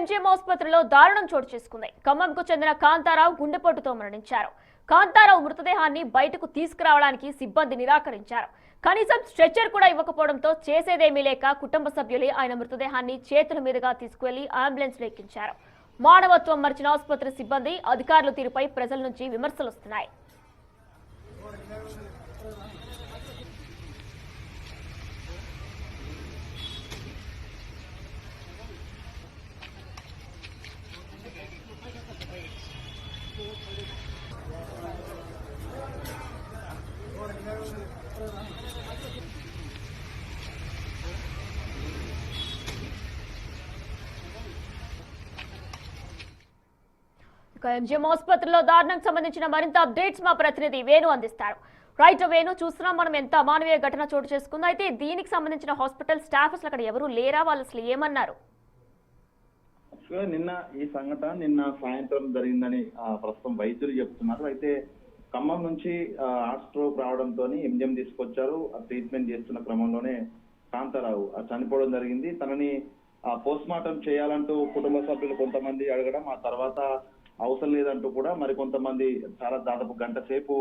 MGM ఆసుపత్రిలో దారుణం చోటు చేసుకుంది. ఖమ్మంకు చెందిన కాంతారావు గుండెపోటుతో మరణించారు. కాంతారావు మృతదేహాన్ని బయటకు తీసుకురావడానికి సిబ్బంది నిరాకరించారు. కనీసం స్ట్రెచ్చర్ కూడా ఇవ్వకపోవడంతో చేసేదేమీ లేక కుటుంబ సభ్యులే ఆయన మృతదేహాన్ని చేతుల మీదుగా తీసుకువెళ్లి అంబులెన్స్ లో ఎక్కించారు. మానవత్వం మర్చిన ఆసుపత్రి సిబ్బంది, అధికారుల తీరుపై ప్రజల నుంచి విమర్శలు వస్తున్నాయి. ఎంజీఎం ఆసుపత్రిలో దారుణానికి సంబంధించిన మరింత అప్డేట్స్ మా ప్రతినిధి వేణు అందిస్తారు. రైట్ వేణు, చూస్తున్నాం మనం ఎంత అమానవీయ ఘటన చోటు చేసుకుందో. అయితే దీనికి సంబంధించిన హాస్పిటల్ స్టాఫ్ అసలు అక్కడ ఎవరు లేరా? వాళ్ళు అసలు ఏమన్నారు? నిన్న ఈ సంఘటన నిన్న సాయంత్రం జరిగిందని ప్రస్తుతం వైద్యులు చెప్తున్నారు. అయితే ఖమ్మం నుంచి హార్ట్ స్ట్రోక్ రావడంతో ఎంజిఎం తీసుకొచ్చారు. ట్రీట్మెంట్ చేస్తున్న క్రమంలోనే కాంతారావు చనిపోవడం జరిగింది. తనని పోస్ట్ మార్టం చేయాలంటూ కుటుంబ సభ్యులు కొంతమంది అడగడం, ఆ తర్వాత అవసరం లేదంటూ కూడా మరి కొంతమంది చాలా దాదాపు గంట సేపు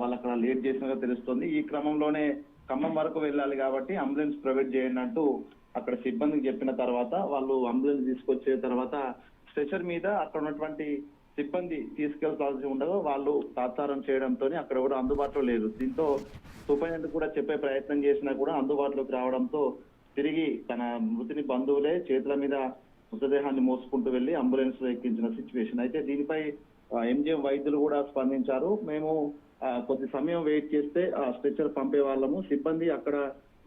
వాళ్ళు అక్కడ లేట్ చేసినగా తెలుస్తుంది. ఈ క్రమంలోనే ఖమ్మం వరకు వెళ్ళాలి కాబట్టి అంబులెన్స్ ప్రొవైడ్ చేయండి అంటూ అక్కడ సిబ్బందికి చెప్పిన తర్వాత వాళ్ళు అంబులెన్స్ తీసుకొచ్చే తర్వాత స్ట్రెచర్ మీద అక్కడ ఉన్నటువంటి సిబ్బంది తీసుకెళ్లాల్సి ఉండగా వాళ్ళు తాత్సారం చేయడంతో అక్కడ కూడా అందుబాటులో లేదు. దీంతో సూపరింటెండెంట్ కూడా చెప్పే ప్రయత్నం చేసినా కూడా అందుబాటులోకి రావడంతో తిరిగి తన మృతిని బంధువులే చేతుల మీద మృతదేహాన్ని మోసుకుంటూ వెళ్లి అంబులెన్స్ లో ఎక్కించిన సిచ్యువేషన్. అయితే దీనిపై ఎంజిఎం వైద్యులు కూడా స్పందించారు. మేము కొద్ది సమయం వెయిట్ చేస్తే స్ట్రెచర్ పంపే వాళ్ళము, సిబ్బంది అక్కడ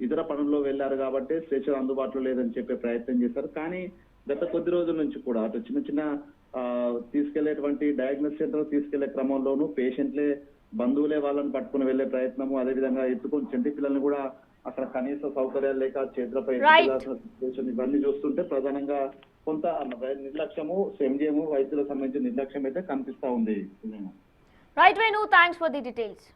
ఇతర పనుల్లో వెళ్లారు కాబట్టి స్ట్రెచర్ అందుబాటులో లేదని చెప్పే ప్రయత్నం చేశారు. కానీ గత కొద్ది రోజుల నుంచి కూడా అటు చిన్న చిన్న తీసుకెళ్లేటువంటి డయాగ్నోస్ సెంటర్ తీసుకెళ్లే క్రమంలోనూ పేషెంట్లే బంధువులే వాళ్ళని పట్టుకుని వెళ్లే ప్రయత్నము, అదేవిధంగా ఎత్తుకొని చంటి పిల్లల్ని కూడా అక్కడ కనీస సౌకర్యాలు లేక చేతులపై సిచ్యువేషన్ ఇవన్నీ చూస్తుంటే ప్రధానంగా కొంత నిర్లక్ష్యము ఎంజిఎం వైద్యులకు సంబంధించిన నిర్లక్ష్యం అయితే కనిపిస్తా ఉంది. Right Venu, thanks for the details.